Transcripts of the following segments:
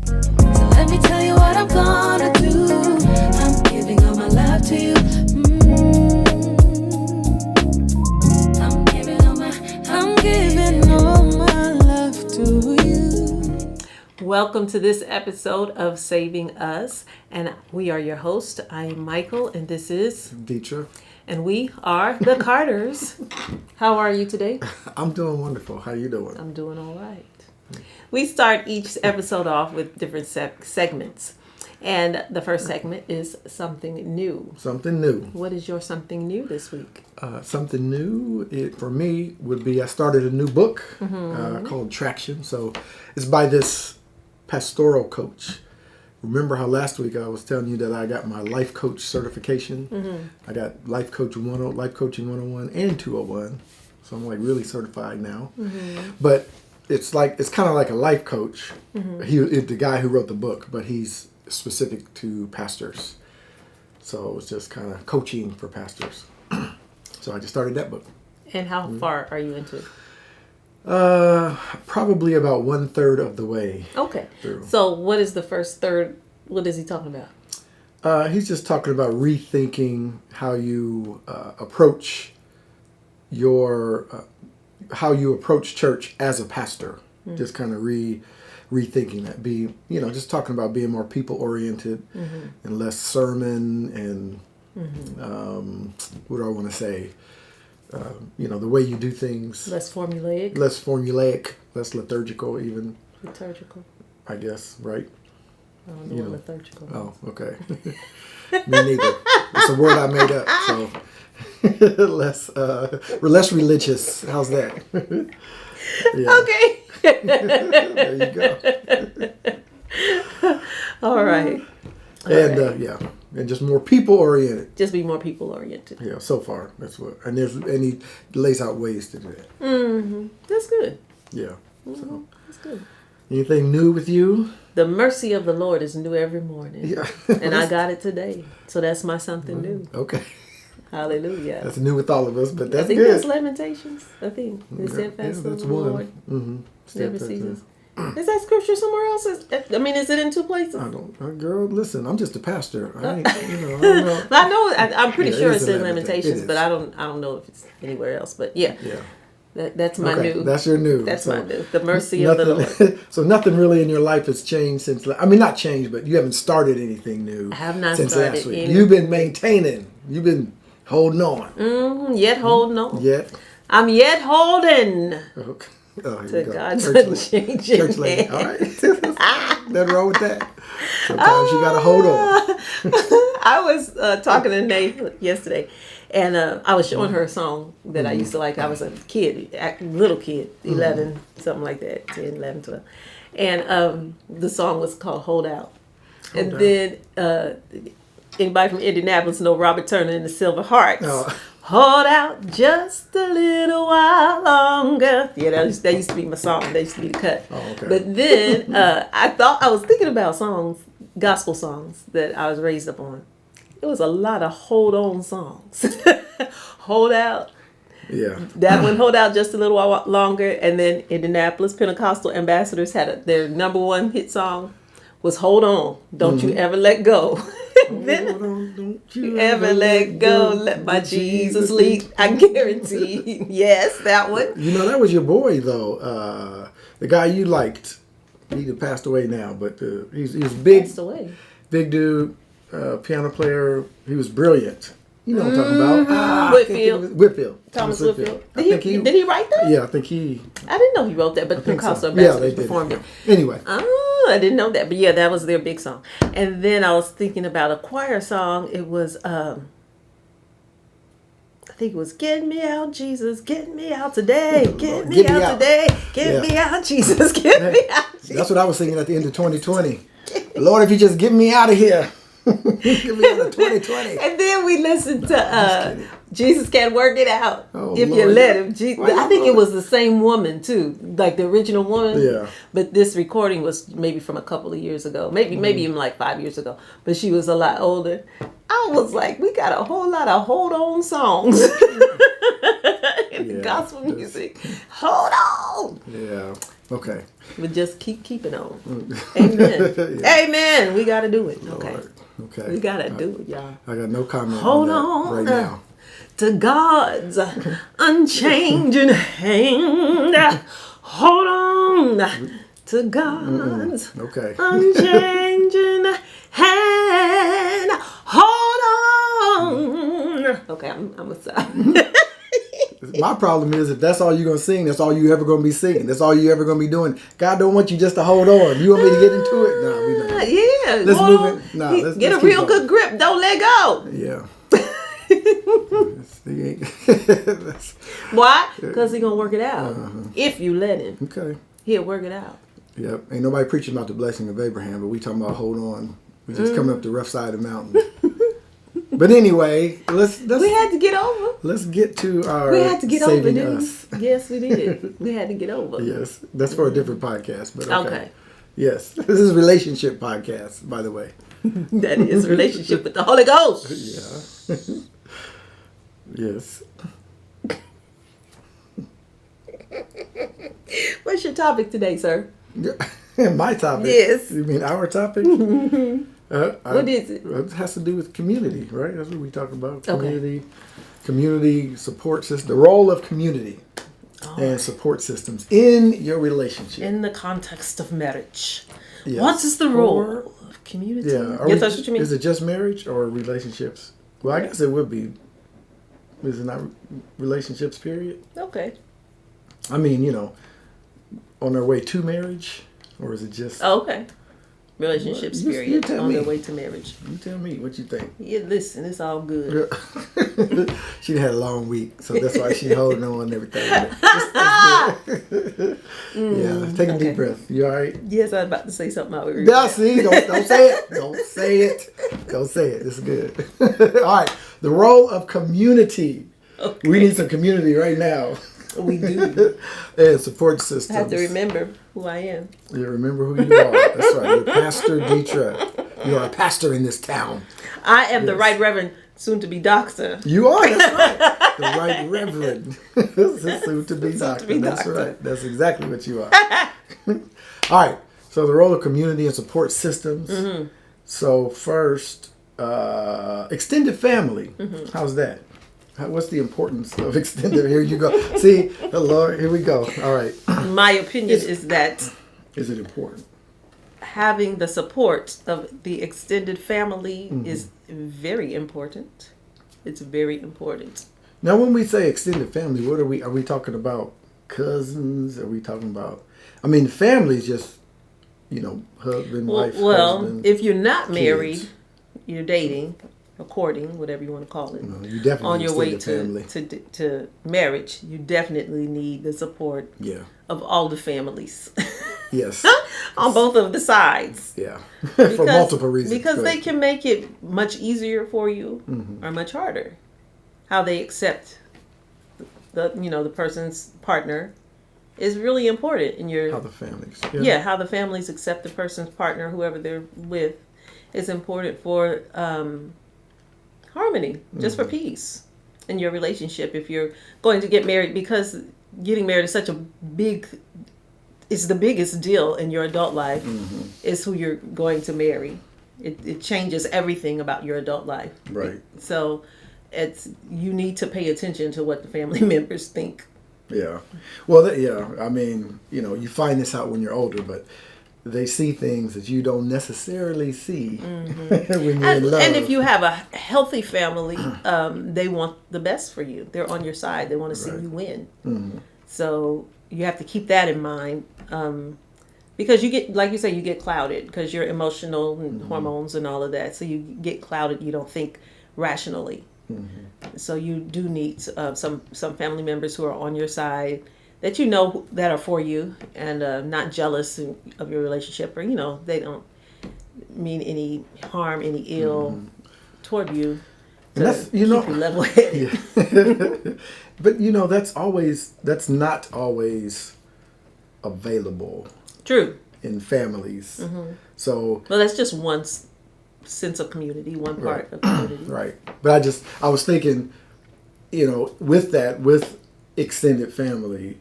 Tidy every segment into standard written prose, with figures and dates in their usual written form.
So let me tell you what I'm gonna do. I'm giving all my love to you. I'm giving all my love to you. Welcome to this episode of Saving Us, and we are your host. I am Michael, and this is Dietra. And we are the Carters. How are you today? I'm doing wonderful. How you doing? I'm doing all right. We start each episode off with different segments. And the first segment is something new. Something new. What is your something new this week? Something new for me would be I started a new book called Traction. So it's by this pastoral coach. Remember how last week I was telling you that I got my life coach certification? I got life coaching 101 and 201. So I'm like really certified now. But it's kind of like a life coach. He is the guy who wrote the book, but he's specific to pastors. So it was just kind of coaching for pastors. So I just started that book. And how far are you into it? Probably about 1/3 of the way. Okay. Through. So what is the first third? What is he talking about? He's just talking about rethinking how you approach how you approach church as a pastor. Just kind of rethinking that. Just talking about being more people oriented and less sermon and what do I want to say? The way you do things. Less formulaic. Less liturgical even. Liturgical. I guess, right? I don't know what liturgical means. Oh, okay. Me neither. It's a word I made up, so less religious. How's that? Yeah. Okay. There you go. All right. And just more people oriented. Just be more people oriented. Yeah, so far that's what. And he lays out ways to do that. That's good. Yeah. So. That's good. Anything new with you? The mercy of the Lord is new every morning. Yeah. And I got it today. So that's my something new. Okay. Hallelujah. That's new with all of us, but that's I think good. that's Lamentations. I think. The steadfast love that's of the one. Lord. Never ceases. Is that scripture somewhere else? Is it in two places? I don't. Girl, listen. I'm just a pastor. I ain't. I don't know. I know. I'm pretty sure it's in Lamentations. Lamentations, but I don't know if it's anywhere else. But yeah. That's my Okay, new. that's your new. That's my new. The mercy of the Lord. So nothing really in your life has changed since. Not changed, but you haven't started anything new. I have not since started last week. anything. You've been maintaining. You've been holding on. Yet holding on. Yet. I'm yet holding. Okay. Oh, here To we go. God's Church unchanging Church lady. hand. All right. Nothing wrong with that. Sometimes you got to hold on. I was talking to Nate yesterday, and I was showing her a song that I used to like. I was a kid, little kid, 11, something like that, 10, 11, 12. And the song was called Hold Out. Then anybody from Indianapolis know Robert Turner and the Silver Hearts. Oh. Hold out just a little while longer. Yeah, that used to be my song. That used to be the cut. Oh, okay. But then I was thinking about songs, gospel songs that I was raised up on. It was a lot of hold on songs. Hold out. Yeah. That one, Hold Out just a little while longer. And then Indianapolis Pentecostal Ambassadors had their number one hit song was Hold On. Don't you ever let go. Don't You ever let go, let my Jesus lead. I guarantee. Yes, that one. That was your boy though. The guy you liked. He passed away now, but he's big. Passed away. Big dude, piano player. He was brilliant. You know what I'm talking about? Whitfield. Thomas Whitfield. Did he write that? Yeah, I think he. I didn't know he wrote that, but the Pentecostal Ambassadors performed it. Anyway. Oh, I didn't know that. But yeah, that was their big song. And then I was thinking about a choir song. It was, I think it was Get Me Out, Jesus, Get Me Out Today. Get Me Out Today. Get Me Out, Jesus, Get Me Out, Jesus. That's what I was thinking at the end of 2020. Lord, if you just get me out of here. Get me out of 2020. And then we listened to Jesus Can't Work It Out if Lord. you let him. I think it was the same woman too, like the original woman. Yeah. But this recording was maybe from a couple of years ago, maybe even like 5 years ago. But she was a lot older. I was like, we got a whole lot of hold on songs in gospel music. Hold on. Yeah. Okay. But just keep it on. Amen. Yeah. Amen. We got to do it. Okay. Lord. Okay. We got to do it, y'all. I got no comment Hold on that right now. to God's unchanging hand. Hold on to God's Okay. unchanging hand. Hold on. Okay, I'm gonna stop. My problem is if that's all you're gonna sing, that's all you ever gonna be singing. That's all you ever gonna be doing. God don't want you just to hold on. You want me to get into it? Nah, we not. Yeah, Let's hold move on. it. Nah, let's Get a keep real going. good grip. Don't let go. Yeah. That's- Why? Because He's gonna work it out. If you let Him, okay. He'll work it out. Yep. Ain't nobody preaching about the blessing of Abraham, but we talking about hold on. We're just coming up the rough side of the mountain. But anyway, let's We had to get over. let's get to our We had to get over, saving didn't us. we? Yes, we did. We had to get over. Yes, that's for a different podcast. But okay. Okay. Yes, this is a relationship podcast, by the way. That is relationship with the Holy Ghost. Yeah. Yes. What's your topic today, sir? My topic. Yes. You mean our topic? What is it? It has to do with community, right? That's what we talk about. Okay. Community support system. The role of community and support systems in your relationship. In the context of marriage. Yes. What is the role of community? Yeah. Yes, that's what you mean? Is it just marriage or relationships? Well, I guess it would be. Is it not relationships, period? Okay. I mean, on their way to marriage? Or is it just... Oh, okay. Relationships, You period. tell On me. their way to marriage. You tell me what you think. Yeah, listen, it's all good. She had a long week, so that's why she holding on and everything. Yeah, take a okay. deep breath. You all right? Yes, I was about to say something out with Yeah, see, don't say it. Don't say it. Don't say it. This is good. All right, the role of community. Okay. We need some community right now. We do. And support systems. I have to remember who I am. You remember who you are. That's right. You're Pastor Deetra. You are a pastor in this town. I am the Right Reverend, soon to be doctor. You are. That's right. The Right Reverend. Soon to be doctor. That's doctor. right. That's exactly what you are. All right. So the role of community and support systems. Mm-hmm. So first, extended family. Mm-hmm. How's that? What's the importance of extended? Here you go. See, the Lord. Here we go. All right. My opinion is that Is it important? having the support of the extended family is very important. It's very important. Now, when we say extended family, what are we? Are we talking about cousins? Are we talking about? I mean, family is just, husband, wife, Well, husband. if you're not married, kids. you're dating, or courting, whatever you want to call it. You definitely On your way extended family. to marriage, you definitely need the support Yeah. of all the families Yes. on both of the sides. Yeah. For multiple reasons. Because Go they ahead. can make it much easier for you or much harder. How they accept the person's partner is really important in your How the families. how the families accept the person's partner, whoever they're with, is important for harmony, just for peace in your relationship. If you're going to get married, because getting married is such a it's the biggest deal in your adult life, is who you're going to marry. It changes everything about your adult life. Right. So you need to pay attention to what the family members think. Yeah. Well, I mean, you find this out when you're older, but they see things that you don't necessarily see when you're in love. And if you have a healthy family, they want the best for you. They're on your side. They want to see you win. So you have to keep that in mind, because you get, like you say, you get clouded because you're emotional and hormones and all of that. So you get clouded. You don't think rationally. So you do need some family members who are on your side, that that are for you and not jealous of your relationship, or they don't mean any harm, any ill toward you. And that's keep you level-headed. Yeah. But that's not always available. True. In families. So Well, that's just one sense of community, one part of community. right. But I was thinking, with extended family,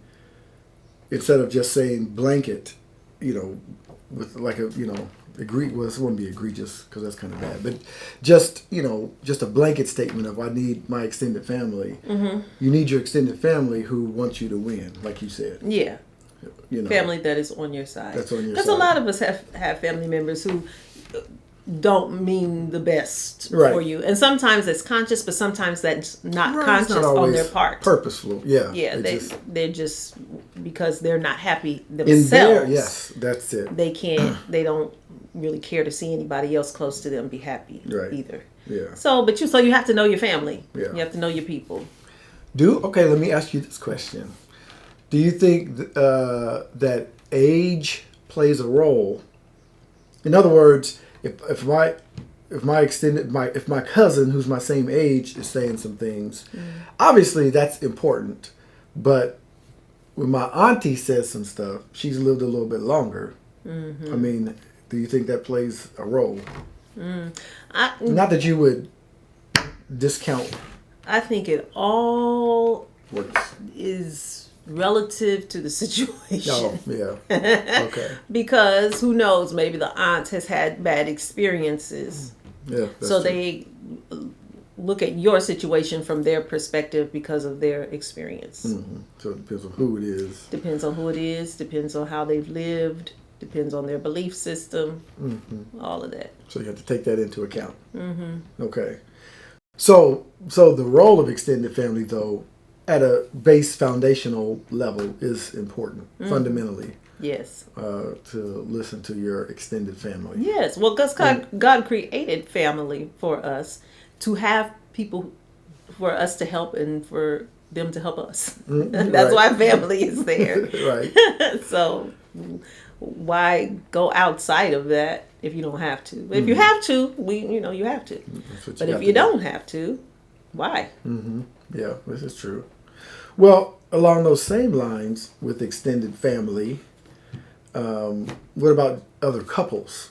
instead of just saying blanket, with like a, well, this wouldn't be egregious because that's kind of bad, but just, just a blanket statement of I need my extended family. Mm-hmm. You need your extended family who wants you to win, like you said. Yeah. Family that is on your side. That's on your side. Because a lot of us have family members who don't mean the best right. for you, and sometimes it's conscious, but sometimes that's not right. conscious not on their part. Purposeful, yeah. Yeah, they're just because they're not happy themselves. Yes, that's it. They don't really care to see anybody else close to them be happy either. Yeah. So you have to know your family. Yeah. You have to know your people. Okay, let me ask you this question. Do you think that age plays a role? In other words, if my cousin who's my same age is saying some things, obviously that's important. But when my auntie says some stuff, she's lived a little bit longer. Mm-hmm. I mean, do you think that plays a role? Not that you would discount. I think it all works. Is relative to the situation. Oh, yeah. Okay. Because who knows, maybe the aunt has had bad experiences. Yeah. So they look at your situation from their perspective because of their experience. Mm-hmm. So it depends on who it is. Depends on who it is, depends on how they've lived, depends on their belief system, all of that. So you have to take that into account. Mm-hmm. Okay. So the role of extended family, though, at a base foundational level is important, fundamentally. Yes. To listen to your extended family. Yes. Well, because God created family for us to have people for us to help and for them to help us. That's why family is there. Right. So why go outside of that if you don't have to? But if you have to, you have to. But if you don't have to, why? Mm-hmm. Yeah, this is true. Well, along those same lines with extended family, what about other couples?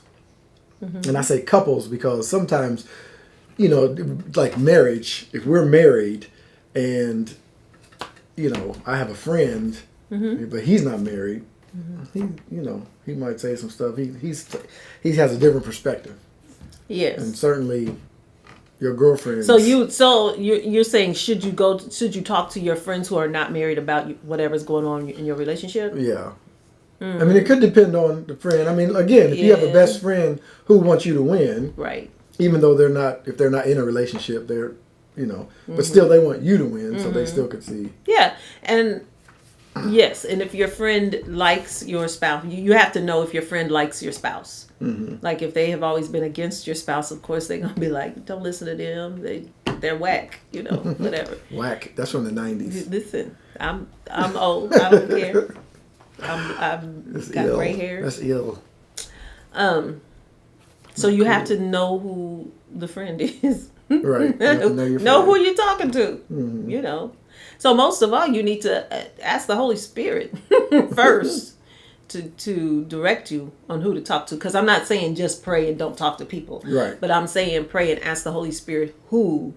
Mm-hmm. And I say couples because sometimes, like marriage, if we're married and, I have a friend, but he's not married, he might say some stuff. He has a different perspective. Yes. And certainly your girlfriend. So you're saying should you talk to your friends who are not married about whatever's going on in your relationship? Yeah. I mean, it could depend on the friend. I mean, again, if you have a best friend who wants you to win, right? Even though if they're not in a relationship, they're, but still they want you to win, so they still could see. Yeah, and yes, and if your friend likes your spouse, you have to know if your friend likes your spouse. Mm-hmm. Like if they have always been against your spouse, of course they're gonna be like, "Don't listen to them. They're whack." Whatever. Whack. That's from the 90s. Listen, I'm old. I don't care. I've got gray hair. That's ill. So you have to know who the friend is. Right. You have to know your friend. Know who you're talking to. Mm-hmm. So most of all, you need to ask the Holy Spirit first to direct you on who to talk to. Because I'm not saying just pray and don't talk to people. Right. But I'm saying pray and ask the Holy Spirit who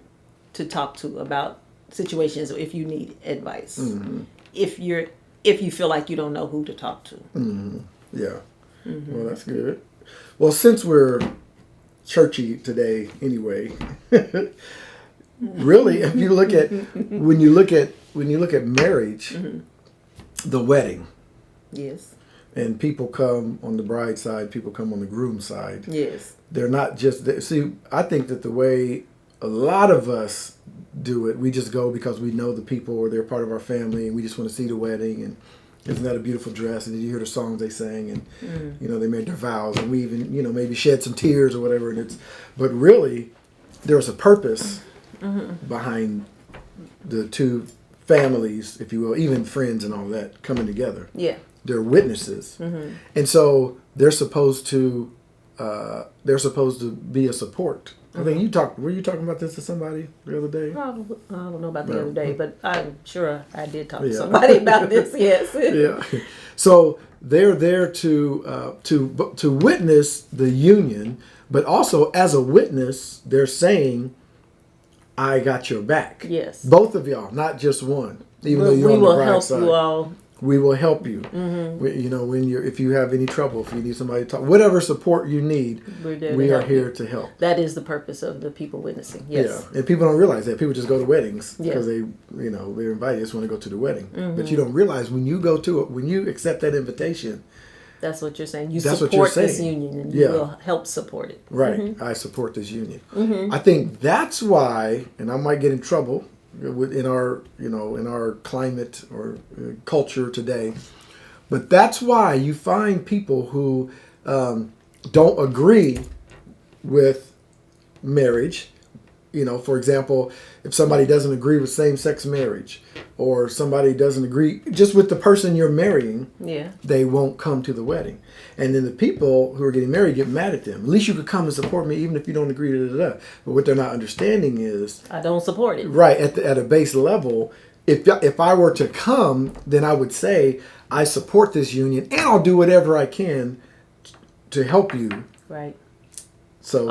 to talk to about situations if you need advice. Mm-hmm. If you feel like you don't know who to talk to. Mm-hmm. Yeah. Mm-hmm. Well, that's good. Well, since we're churchy today anyway, really, if you look at when you look at marriage, the wedding. Yes. And people come on the bride side, people come on the groom side. Yes. They're not just see. I think that the way a lot of us do it, we just go because we know the people or they're part of our family, and we just want to see the wedding and. Isn't that a beautiful dress? And did you hear the songs they sang? And they made their vows, and we even maybe shed some tears or whatever. But really, there's a purpose behind the two families, if you will, even friends and all that coming together. Yeah, they're witnesses, and so they're supposed to be a support. I think were you talking about this to somebody the other day? I don't know about the other day, but I'm sure I did talk to somebody about this, yes. Yeah. So they're there to witness the union, but also as a witness, they're saying, I got your back. Yes. Both of y'all, not just one. Even though you're on the bride side. We will help you all We will help you. If you have any trouble, if you need somebody to talk, whatever support you need, we are here to help. That is the purpose of the people witnessing. Yes. Yeah, and people don't realize that. People just go to weddings Yeah. because they're invited. Just want to go to the wedding, but you don't realize when you accept that invitation. That's what you're saying. You That's what support you're this saying. union, and you will help support it. Right. I support this union. I think that's why, and I might get in trouble in our climate or culture today, but that's why you find people who don't agree with marriage. For example, if somebody doesn't agree with same-sex marriage, or somebody doesn't agree just with the person you're marrying, they won't come to the wedding. And then the people who are getting married get mad at them. At least you could come and support me even if you don't agree to that. But what they're not understanding is... I don't support it. Right, at a base level, if I were to come, then I would say, I support this union and I'll do whatever I can to help you. Right. So...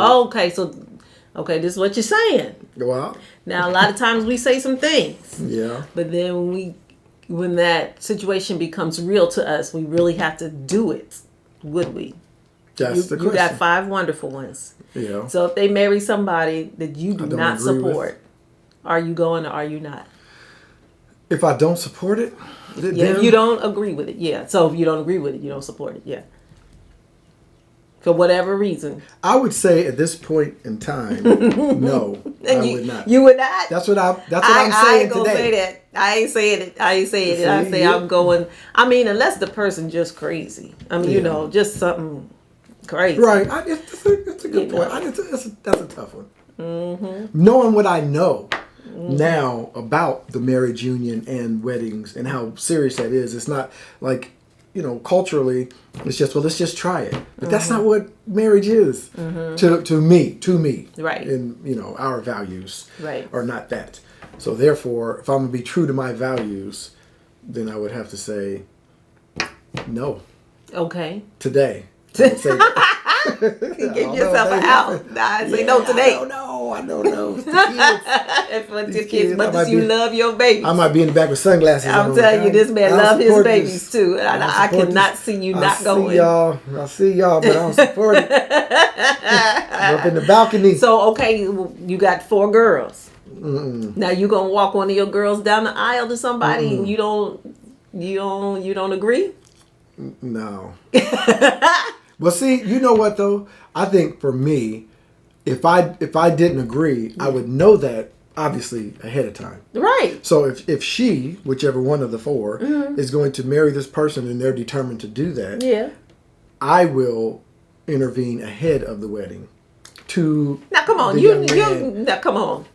Okay, this is what you're saying. Well, now, a lot of times we say some things. Yeah. But then when that situation becomes real to us, we really have to do it, would we? That's the question. You got 5 wonderful ones. Yeah. So if they marry somebody that you do not support, with. Are you going or are you not? If I don't support it? If you don't agree with it, yeah. So if you don't agree with it, you don't support it, yeah. For whatever reason. I would say at this point in time, no, I would not. You would not? That's what I'm saying today. I ain't gonna say that. I ain't saying it. I say I'm going. I mean, unless the person just crazy. I mean, just something crazy. Right. It's a good point. That's a tough one. Mm-hmm. Knowing what I know now about the marriage union and weddings and how serious that is, it's not like... culturally, it's just, let's just try it. But that's not what marriage is to me. Right. And, our values right. are not that. So therefore, if I'm going to be true to my values, then I would have to say no. Okay. Today. Give yourself an out. I say no today. I don't know. It's the kids. It's for the kids, much as you love your babies. I might be in the back with sunglasses on. I'm telling you, this man love his babies too. I cannot see you not going. I see y'all, but I don't support it. Up in the balcony. So, okay, you got 4 girls. Now you gonna walk one of your girls down the aisle to somebody and you don't agree? No. Well, see, you know what though? I think for me, if I didn't agree, I would know that obviously ahead of time. Right. So if she, whichever one of the 4, is going to marry this person and they're determined to do that, I will intervene ahead of the wedding. Now come on, now come on.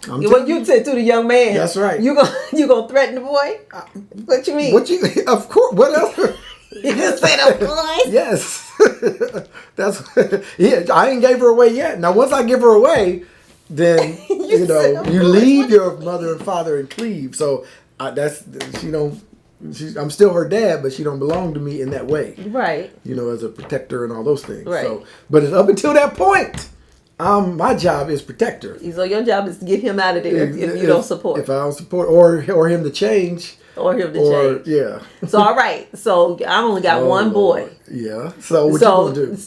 What you said to the young man. That's right. You gonna threaten the boy? What you mean? Of course. What else? You just said of course. Yes. I ain't gave her away yet. Now once I give her away, then you leave your mother and father and cleave. So I'm still her dad, but she don't belong to me in that way. Right. As a protector and all those things. Right. So, but up until that point, my job is protect her. So your job is to get him out of there if you don't support. If I don't support, or him to change. Or him to change. Yeah. So all right. So I only got one boy. Lord. Yeah. So what you gonna do?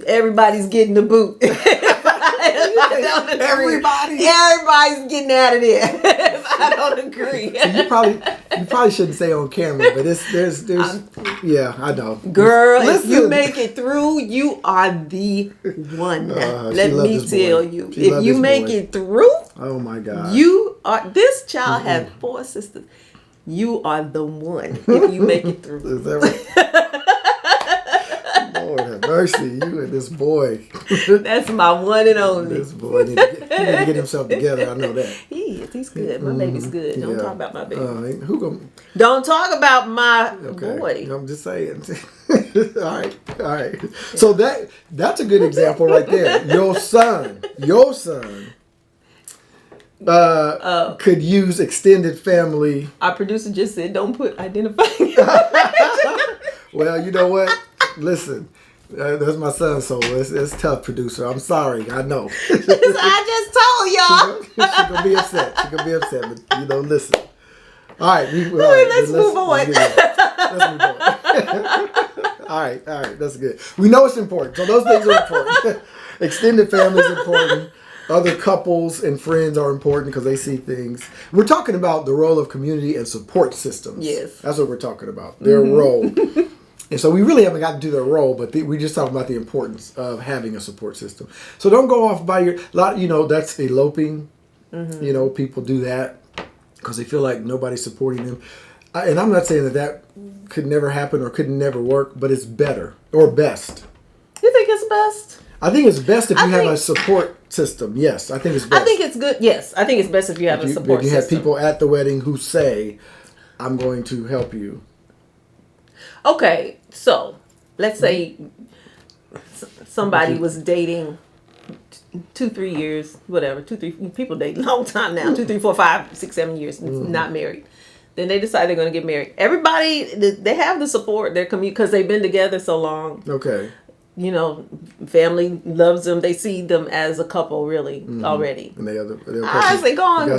Everybody's getting the boot. Everybody's getting out of there. If I don't agree. So you probably shouldn't say on camera, but there's yeah, I know. Girl, if you make it through, you are the one. Let me tell you. If you make it through, oh my God. You are this child has 4 sisters. You are the one if you make it through. Is that right? Lord have mercy, you and this boy. That's my one and only. This boy need to get himself together. I know that. He is. He's good. My baby's good. Don't talk about my baby. Don't talk about my boy. I'm just saying. All right. So that's a good example right there. Your son could use extended family. Our producer just said, "Don't put identifying." Well, you know what? Listen, that's my son, so it's tough, producer. I'm sorry. I know. I just told y'all. She's gonna be upset. But listen. All right, let's move on. Let's move on. All right, that's good. We know it's important. So those things are important. Extended family is important. Other couples and friends are important because they see things. We're talking about the role of community and support systems. Yes. That's what we're talking about. Their role. And so we really haven't gotten to their role, but we just talking about the importance of having a support system. So don't go off by that's eloping. People do that because they feel like nobody's supporting them. And I'm not saying that could never happen or could never work, but it's better or best. You think it's best? I think it's best if you have a support system. Yes, I think it's best. I think it's good. Yes, I think it's best if you have a support system. You have people at the wedding who say, I'm going to help you. Okay, so let's say somebody was dating 2-3 years, whatever, 2-3 people date a long time now, 2, 3, 4, 5, 6, 7 years, not married. Then they decide they're going to get married. Everybody, they have the support, their community, because they've been together so long. Okay. Family loves them. They see them as a couple, really, already. And I say, go on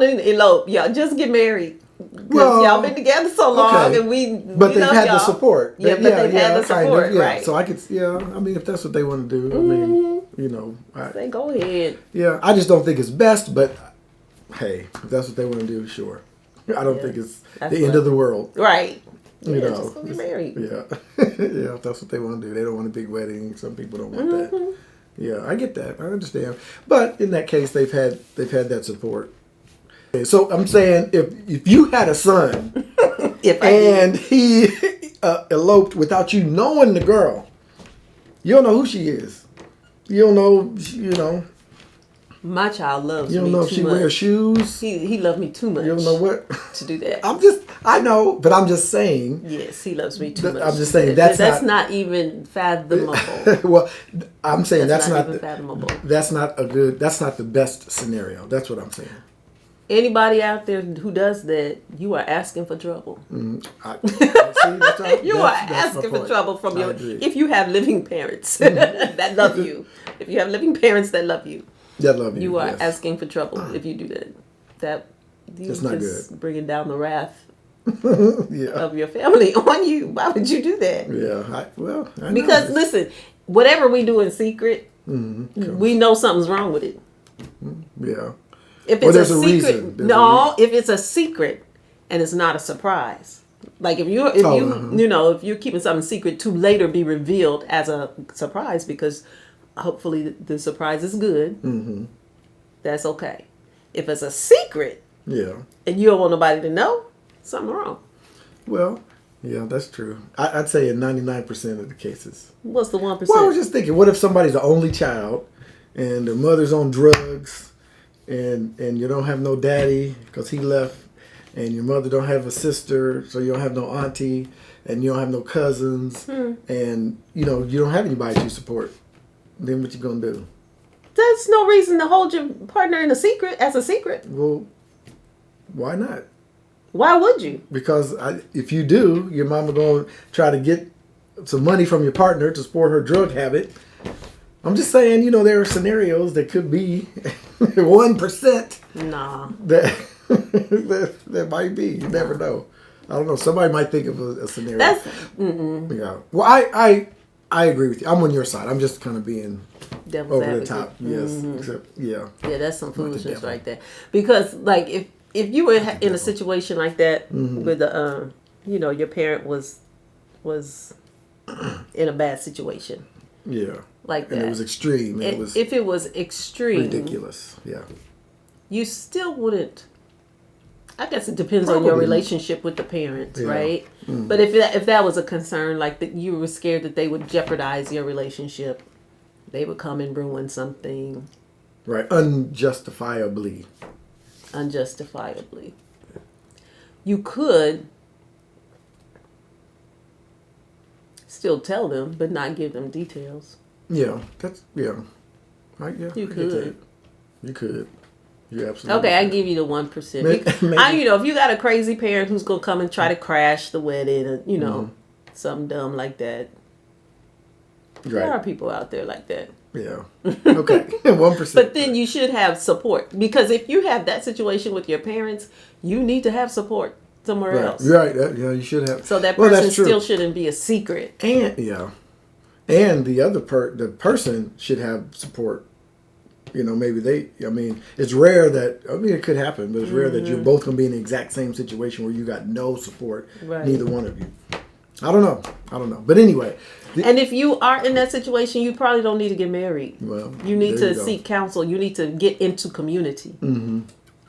and elope. Y'all just get married. Well, y'all been together so long, and but they've had the support. Yeah, had the support, right? So I could, I mean, if that's what they want to do, I mean, say go ahead. Yeah, I just don't think it's best, but hey, if that's what they want to do, sure. I don't think it's the end of the world, right? Just go get married. Yeah, if that's what they want to do, they don't want a big wedding. Some people don't want that. Yeah, I get that. I understand. But in that case, they've had that support. So I'm saying if you had a son and he eloped without you knowing the girl, you don't know who she is. You don't know, My child loves me too much. You don't know if she wears shoes. He loved me too much. You don't know what to do that. I know, but I'm just saying. Yes, he loves me too much. I'm just saying that's not even fathomable. Well, I'm saying that's not even fathomable. That's not the best scenario. That's what I'm saying. Anybody out there who does that, you are asking for trouble. You are asking for trouble from if you have living parents that love you. If you have living parents that love you. You are asking for trouble if you do that. That's not good. Bringing down the wrath of your family on you. Why would you do that? Yeah, because listen, whatever we do in secret, we know something's wrong with it. Yeah. If it's a secret, if it's a secret and it's not a surprise. Like if you're keeping something secret to later be revealed as a surprise because hopefully the surprise is good. That's okay. If it's a secret, and you don't want nobody to know, something wrong. Well, yeah, that's true. I'd say in 99% of the cases. What's the 1%? Well, I was just thinking, what if somebody's the only child and their mother's on drugs and you don't have no daddy because he left, and your mother don't have a sister, so you don't have no auntie, and you don't have no cousins, and you don't have anybody to support. Then what you gonna do? That's no reason to hold your partner in a secret as a secret. Well, why not? Why would you? Because if you do, your mama gonna try to get some money from your partner to support her drug habit. I'm just saying, there are scenarios that could be 1%. Nah. That might be. You never know. I don't know. Somebody might think of a scenario. Yeah. Well, I agree with you. I'm on your side. I'm just kind of being devil's over advocate. The top. Yes. Except, yeah. Yeah, that's some foolishness right there. Because, like, if you were in a situation like that where your parent was in a bad situation. Yeah. Like that. And it was extreme. If it was extreme. Ridiculous. Yeah. You still wouldn't. I guess it depends on your relationship with the parents, right? But if that was a concern, like that you were scared that they would jeopardize your relationship, they would come and ruin something. Right. Unjustifiably. You could still tell them, but not give them details. Yeah. Right, yeah. You could. You could. You absolutely. Okay, I give you the 1%. If you got a crazy parent who's gonna come and try to crash the wedding, or something dumb like that. Right. There are people out there like that. Yeah. Okay. 1%. But then you should have support, because if you have that situation with your parents, you need to have support. somewhere else. Right. You should have. So that Well, person that's true. still shouldn't be a secret. And and the other the person should have support. Maybe it's rare that, it could happen, but it's rare that you're both going to be in the exact same situation where you got no support, Right. neither one of you. I don't know. But anyway. And if you are in that situation, you probably don't need to get married. Well, you need there to you go. seek counsel. You need to get into community. Mm-hmm.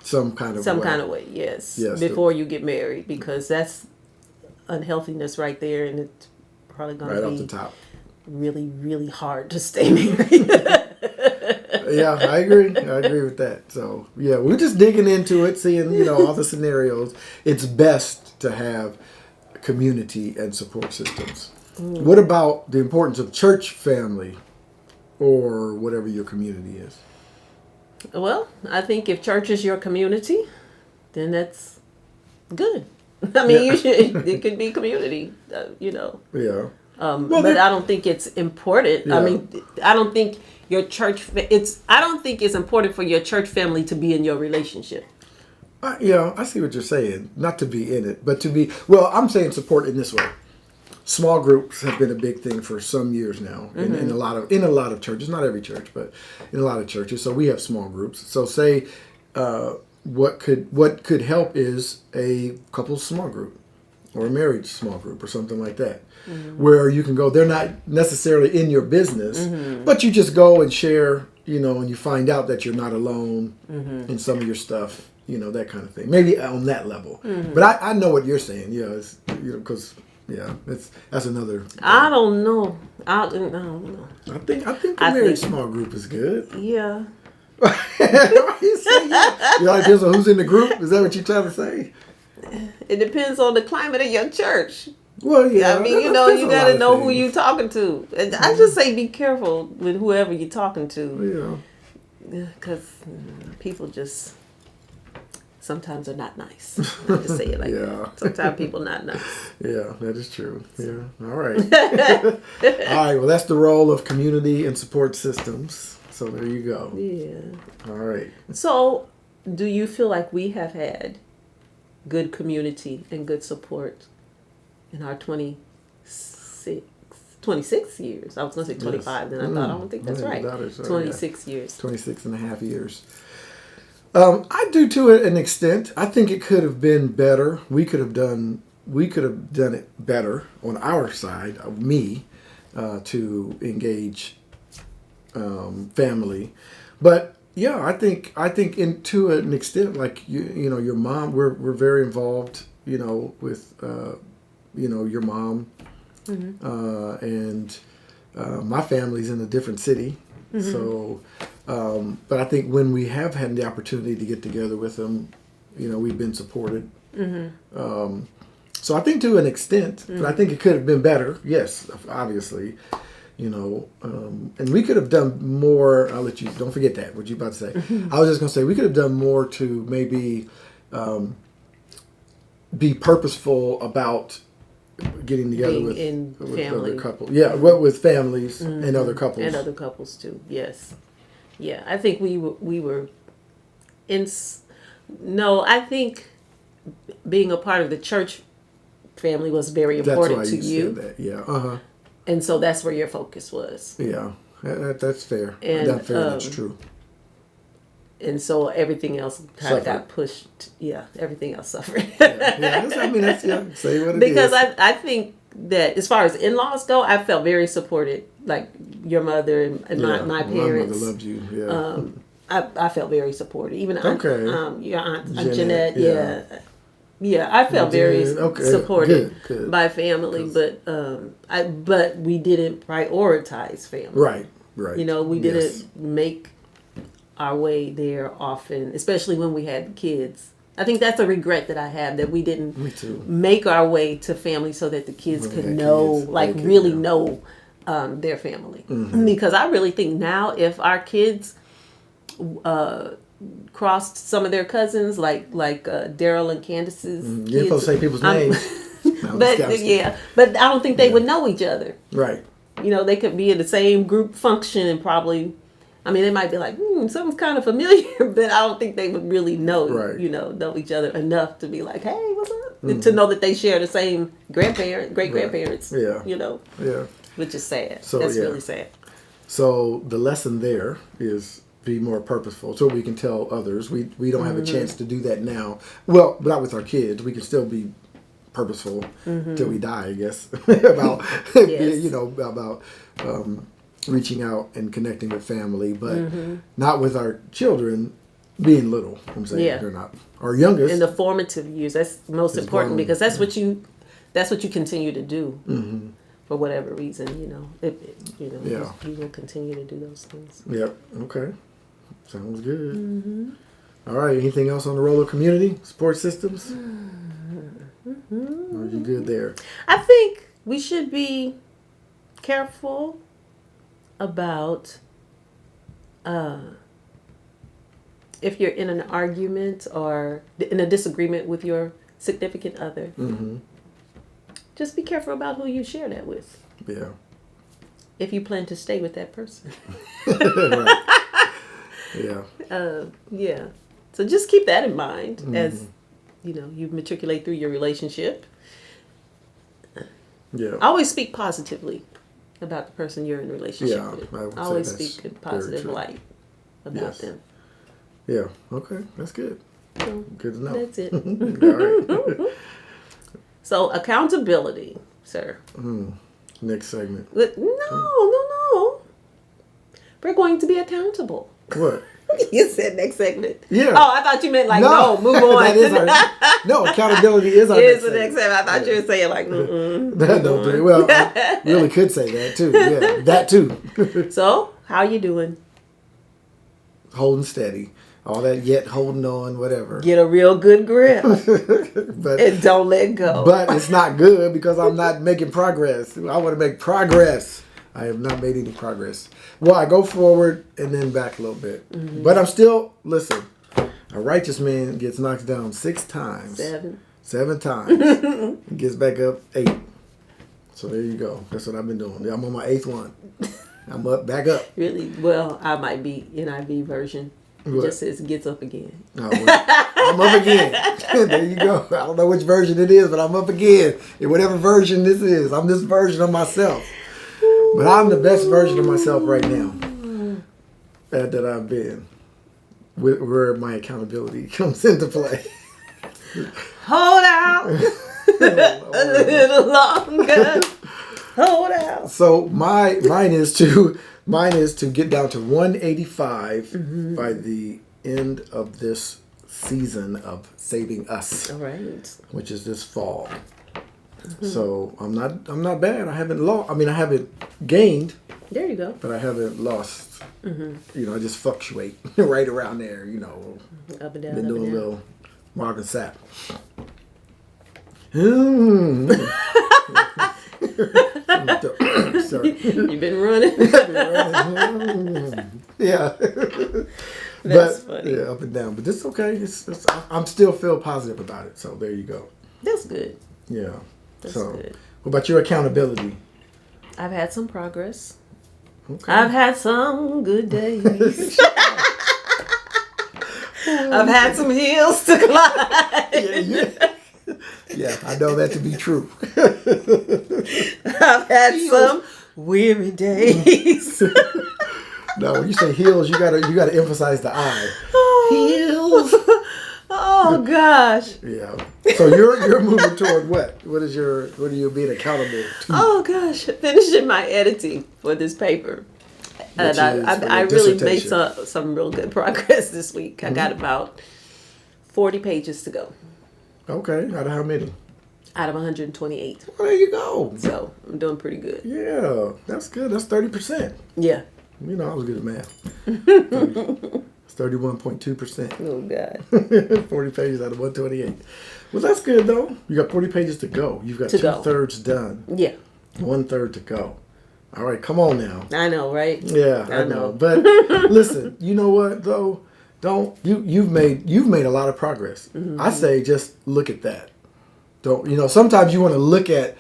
Some kind of way, yes. Yes. Before you get married, because that's unhealthiness right there, and it's probably going right to off be the top. really, really hard to stay married. Yeah, I agree with that. So, yeah, we're just digging into it, seeing, all the scenarios. It's best to have community and support systems. What about the importance of church family or whatever your community is? Well, I think if church is your community, then that's good. I mean, it could be community, Yeah. But I don't think it's important. Yeah. I mean, I don't think your church. I don't think it's important for your church family to be in your relationship. I see what you're saying. Not to be in it, but to be. Well, I'm saying support in this way. Small groups have been a big thing for some years now in a lot of churches. Not every church, but in a lot of churches. So we have small groups. So say what could help is a couple's small group or a marriage small group or something like that, where you can go. They're not necessarily in your business, but you just go and share. And you find out that you're not alone in some of your stuff. That kind of thing. Maybe on that level. But I know what you're saying. It's because. Yeah, that's another thing. I don't know. I don't know. I think the marriage small group is good. Yeah. You say yeah. It depends on who's in the group. Is that what you're trying to say? It depends on the climate of your church. Well, yeah. I mean, you got to know who you're talking to. And I just say be careful with whoever you're talking to. Yeah. Because people just sometimes are not nice. I'll just say it like that. Sometimes people not nice. Yeah, that is true. Yeah. All right. All right. Well, that's the role of community and support systems. So there you go. Yeah. All right. So, do you feel like we have had good community and good support in our 26 years? I was going to say 25, then I thought, I don't think that's right. 26 years. 26 and a half years. I do to an extent. I think it could have been better. We could have done it better on our side of me to engage family. But yeah, I think to an extent, like your mom, we're very involved. With your mom, and my family's in a different city. So, but I think when we have had the opportunity to get together with them, we've been supported. So I think to an extent, but I think it could have been better. Yes, obviously, and we could have done more. I'll let you, don't forget that, what you about to say. I was just going to say, we could have done more to maybe be purposeful about getting together with other couples. Yeah, with families and other couples. And other couples too, yes. Yeah, I think we were I think being a part of the church family was very important to you. Said that. Yeah, and so that's where your focus was. Yeah, that's fair. And That's true. And so everything else kind of got pushed. Yeah, everything else suffered. Say what it because is. I think that as far as in-laws go, I felt very supported. Like your mother and my parents. My mother loved you. Yeah. I felt very supported. Even your aunt Jeanette. Yeah. I felt very supported by family, but we didn't prioritize family. Right. We didn't make our way there often, especially when we had kids. I think that's a regret that I have, that we didn't make our way to family so that the kids could know, know their family. Because I really think now if our kids crossed some of their cousins, like Daryl and Candace's kids. You're supposed to say people's names. But I don't think they would know each other. Right. They could be in the same group function and probably, they might be like, something's kind of familiar, but I don't think they would really know, know each other enough to be like, hey, what's up? to know that they share the same great grandparents. Yeah. You know, Yeah. which is sad. So, That's yeah. really sad. So the lesson there is be more purposeful, so we can tell others. We don't have a chance to do that now. Well, not with our kids. We can still be purposeful till we die, I guess. About Yes. you know, about reaching out and connecting with family, but not with our children being little. I'm saying Yeah. they're not our youngest. In the formative years, that's most It's important grown. because that's what you continue to do for whatever reason. You know, Yeah. you will continue to do those things. Yep. Okay. Sounds good. All right. Anything else on the role of community support systems? Are you good there? I think we should be careful about if you're in an argument or in a disagreement with your significant other. Just be careful about who you share that with. Yeah. If you plan to stay with that person. Right. Yeah. Yeah. So just keep that in mind as you matriculate through your relationship. Yeah. Always speak positively about the person you're in a relationship Yeah, with. I would say Always that's speak in very positive true. light about Yes. them. Yeah. Okay. That's good. So Good to know. that's it. All right. So accountability, sir. Next segment. No. We're going to be accountable. What? You said next segment. Yeah. Oh, I thought you meant like no, move on. That is no, accountability is our Here's next the next segment. I thought you were saying like, No, well, I really could say that too. Yeah, that too. So, how you doing? Holding steady. All that yet holding on, whatever. Get a real good grip But and don't let go. but it's not good because I'm not making progress. I want to make progress. I have not made any progress. Well, I go forward and then back a little bit. But I'm still, listen, a righteous man gets knocked down 6 times. 7 times. Gets back up 8. So there you go. That's what I've been doing. I'm on my 8th one. I'm up, back up. Really? Well, I might be NIV version. It What? just says gets up again. Oh, well, I'm up again. There you go. I don't know which version it is, but I'm up again. In whatever version this is, I'm this version of myself. But I'm the best version of myself right now that I've been. Where my accountability comes into play. Hold out a little longer. Hold out. So mine is to get down to 185 by the end of this season of Saving Us, All right. which is this fall. So I'm not bad. I haven't lost. I mean, I haven't gained, There you go. but I haven't lost. You know, I just fluctuate right around there. You know, Up and down. been up doing a and down. little Marvin Sapp. Sorry. You've been running. Yeah. That's but, funny. Yeah, up and down. But this is okay. I'm still feel positive about it. So there you go. That's good. Yeah. That's so, good. what about your accountability? I've had some progress. Okay. I've had some good days. I've had some hills to climb. Yeah, I know that to be true. I've had some weary days. No, when you say heels, you gotta emphasize the I. Heels. Oh gosh. Yeah. So you're moving toward what? What are you being accountable to? Oh gosh. Finishing my editing for this paper. And Which is for I your really made dissertation. some real good progress this week. I got about 40 pages to go Okay. Out of how many? out of 128. Well, there you go. So I'm doing pretty good. Yeah, that's good. That's 30%. Yeah. You know, I was good at math. It's 31.2%. Oh God. 40 pages out of 128. Well, that's good though. You got 40 pages to go. You've got To go. 2/3 done. Yeah. 1/3 to go. All right, come on now. I know, right? Yeah, I know. But listen, you know what though? You've made a lot of progress. I say just look at that. Don't sometimes you want to look at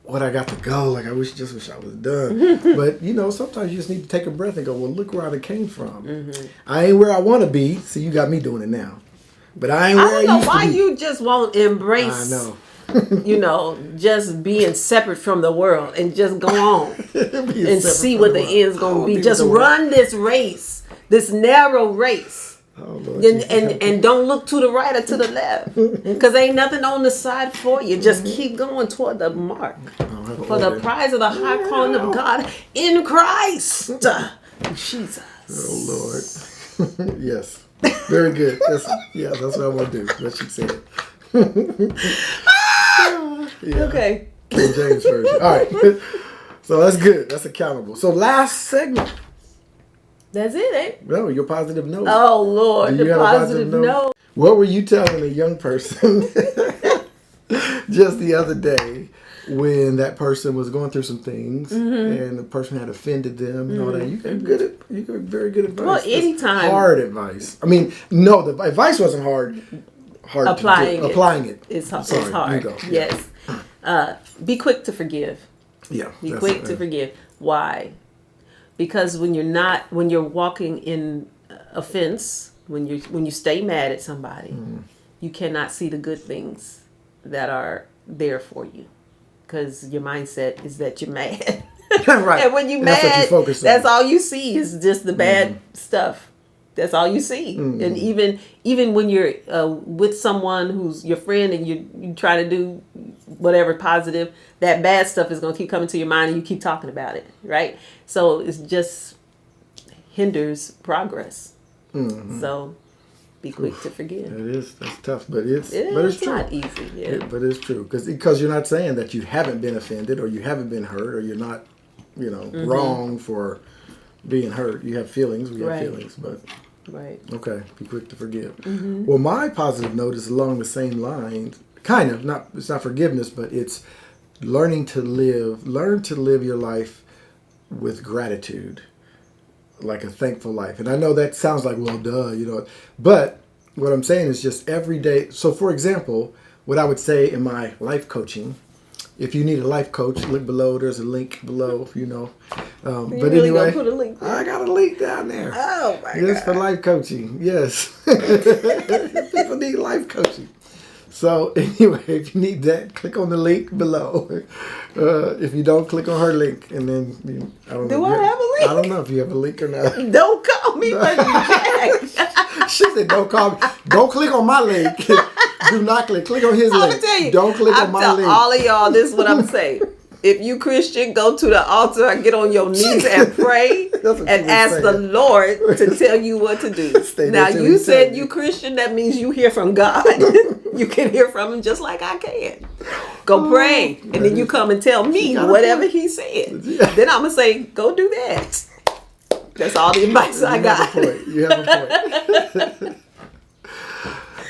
what I got to go. Like I wish I was done. But sometimes you just need to take a breath and go, well, look where I came from. I ain't where I want to be. So you got me doing it now. But I ain't I where I don't know used why to be. you just won't embrace. I know. Just being separate from the world and just go on Being and separate see from what the the world. end's I gonna don't be. do Just the world. run this race, this narrow race. Oh, Lord And, Jesus, and help me. and don't look to the right or to the left, because ain't nothing on the side for you. Just keep going toward the mark, for the prize of the high calling of God in Christ Jesus. Oh, Lord. Yes. Very good. That's what I want to do. What she said. Yeah. Okay. King James Version. All right. So that's good. That's accountable. So last segment. That's it, eh? No, your positive note. Oh Lord, Do you the have a positive note. What were you telling a young person just the other day when that person was going through some things and the person had offended them and all that? You gave very good advice. Well, That's anytime. hard advice. I mean, no, the advice wasn't hard. Applying it. It's Sorry, hard. you go. Yes. Be quick to forgive. Yeah. Be quick to forgive. Why? Because when you're walking in offense, when you stay mad at somebody, you cannot see the good things that are there for you, because your mindset is that you're mad. Right. And when you're That's what you mad, focus on. that's all you see is just the bad stuff. That's all you see. And even when you're with someone who's your friend and you try to do whatever positive, that bad stuff is going to keep coming to your mind and you keep talking about it, right? So it's just hinders progress. So be quick to forgive. That's tough, but it's true. Not easy. Yeah. But it's true because you're not saying that you haven't been offended or you haven't been hurt or you're not, wrong for being hurt. You have feelings. We have Right. feelings, but Right. okay, be quick to forgive. Well, my positive note is along the same lines. Kind of not. It's not forgiveness, but it's learn to live your life with gratitude, like a thankful life. And I know that sounds like, well, duh, but what I'm saying is just every day. So, for example, what I would say in my life coaching, if you need a life coach, look below. There's a link below, But really anyway, gonna put a link there? I got a link down there. Oh my Yes, for life coaching. Yes. People need life coaching. So anyway, if you need that, click on the link below. If you don't, click on her link, and then I don't know. Do I have a link? I don't know if you have a link or not. Don't call me for Jack. She said, "Don't call me. Don't click on my link. Do not click. Click on his I'm link. gonna tell you. Don't click on I'm my tell link." all of y'all, this is what I'm saying. If you Christian, go to the altar and get on your knees and pray That's what and she was ask the saying. Lord to tell you what to do. Stay there Now till you he said tell you you. Christian, that means you hear from God. You can hear from him just like I can. Go pray, and then you come and tell me got a whatever point. he said. Yeah. Then I'm gonna say, go do that. That's all the advice I got. You have a point.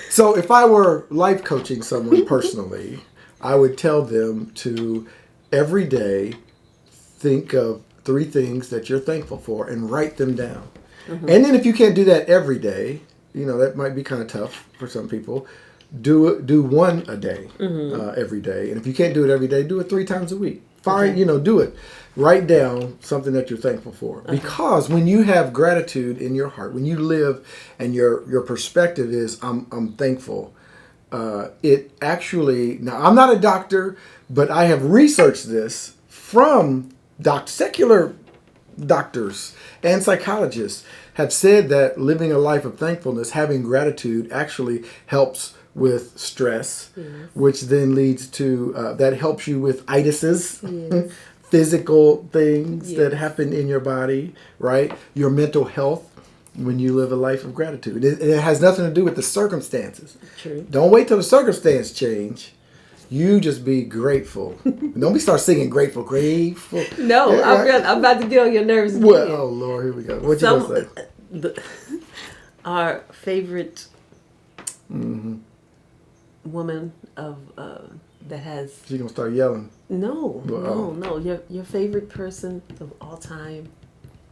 So if I were life coaching someone personally, I would tell them to every day think of 3 things that you're thankful for and write them down. And then if you can't do that every day, that might be kind of tough for some people. Do one a day, every day. And if you can't do it every day, do it 3 times a week. Fine, do it. Write down something that you're thankful for. Because when you have gratitude in your heart, when you live and your perspective is I'm thankful, it actually, now I'm not a doctor, but I have researched this from secular doctors and psychologists have said that living a life of thankfulness, having gratitude actually helps with stress, which then leads to, that helps you with itises, physical things that happen in your body, right? Your mental health when you live a life of gratitude. It has nothing to do with the circumstances. True. Don't wait till the circumstance change. You just be grateful. Don't be start singing grateful. No, Yeah, right. I'm about to get on your nerves again. What? Oh Lord, here we go. What you gonna say? Our favorite woman of that has She gonna start yelling. no. Well, Your favorite person of all time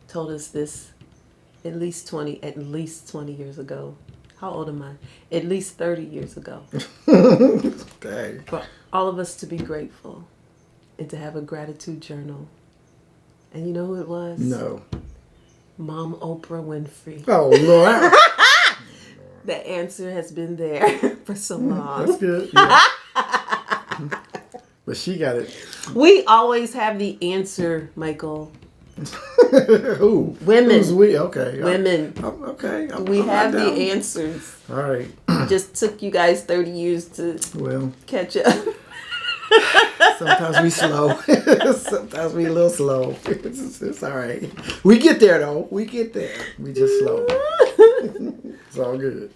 told us this at least 20 years ago. How old am I? At least 30 years ago. Dang. For all of us to be grateful and to have a gratitude journal. And you know who it was? No. Mom Oprah Winfrey. Oh Lord. The answer has been there for so long. That's good. Yeah. But she got it. We always have the answer, Michael. Who? Women. Who's we? Okay. Women. Okay. We I'm have down. the answers. All right. Just took you guys 30 years to Well, catch up. sometimes we slow. Sometimes we a little slow. It's all right. We get there though. We get there. We just slow. It's all good.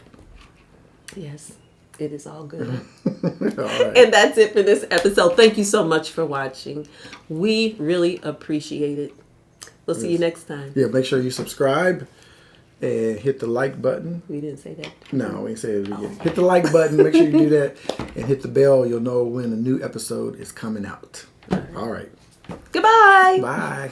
Yes, it is all good. All right. And that's it for this episode. Thank you so much for watching. We really appreciate it. We'll see you next time. Yeah, make sure you subscribe and hit the like button. We didn't say that. No, we ain't say it again. Hit the like button. Make sure you do that. And hit the bell. You'll know when a new episode is coming out. All right. Goodbye. Bye.